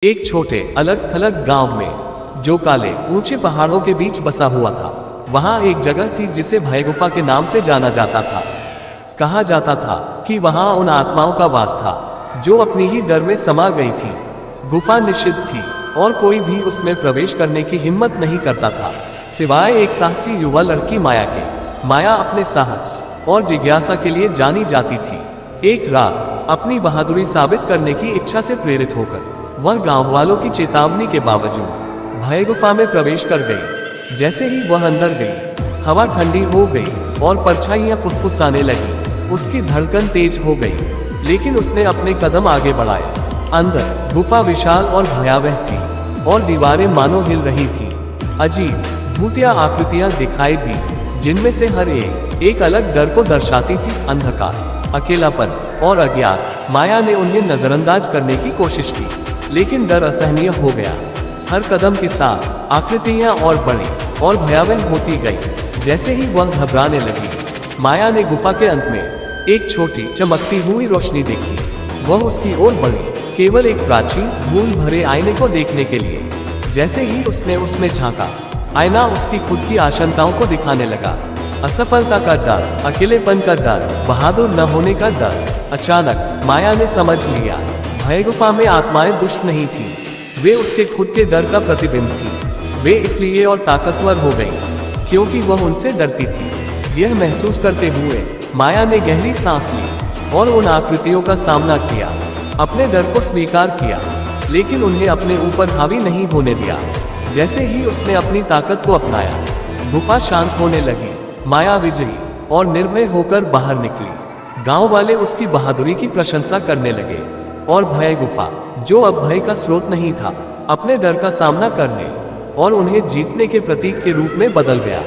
एक छोटे अलग थलग गांव में, जो काले ऊंचे पहाड़ों के बीच बसा हुआ था, वहां एक जगह थी जिसे भय गुफा के नाम से जाना जाता था। कहा जाता था कि वहां उन आत्माओं का वास था जो अपनी ही डर में समा गई थी। गुफा निषिद्ध थी और कोई भी उसमें प्रवेश करने की हिम्मत नहीं करता था, सिवाय एक साहसी युवा लड़की माया के। माया अपने साहस और जिज्ञासा के लिए जानी जाती थी। एक रात अपनी बहादुरी साबित करने की इच्छा से प्रेरित होकर वह गांव वालों की चेतावनी के बावजूद भय गुफा में प्रवेश कर गई। जैसे ही वह अंदर गई, हवा ठंडी हो गई और परछाइयां फुसफुसाने लगी। उसकी धड़कन तेज हो गई, लेकिन उसने अपने कदम आगे बढ़ाए। अंदर गुफा विशाल और भयावह थी और दीवारें मानो हिल रही थी। अजीब भूतिया आकृतियां दिखाई दी, जिनमें से हर एक अलग डर को दर्शाती थी। अंधकार, अकेलापन और अज्ञात। माया ने उन्हें नजरअंदाज करने की कोशिश की, लेकिन डर असहनीय हो गया। हर कदम के साथ आकृतियां और बड़ी और भयावह होती गई। जैसे ही वह घबराने लगी, माया ने गुफा के अंत में एक छोटी चमकती हुई रोशनी देखी। वह उसकी ओर बढ़ी, केवल एक प्राचीन धूल भरे आईने को देखने के लिए। जैसे ही उसने उसमें झांका, आईना उसकी खुद की आशंकाओं को दिखाने लगा। असफलता का डर, अकेलेपन का डर, बहादुर न होने का डर। अचानक माया ने समझ लिया, भय गुफा में आत्माएं दुष्ट नहीं थी, वे उसके खुद के डर का प्रतिबिंब थी। वे इसलिए और ताकतवर हो गई क्योंकि वह उनसे डरती थी। यह महसूस करते हुए माया ने गहरी सांस ली और उन आकृतियों का सामना किया। अपने डर को स्वीकार किया, लेकिन उन्हें अपने ऊपर हावी नहीं होने दिया। जैसे ही उसने अपनी ताकत को अपनाया, गुफा शांत होने लगी। माया विजयी और निर्भय होकर बाहर निकली। गांव वाले उसकी बहादुरी की प्रशंसा करने लगे और भय गुफा, जो अब भय का स्रोत नहीं था, अपने डर का सामना करने और उन्हें जीतने के प्रतीक के रूप में बदल गया।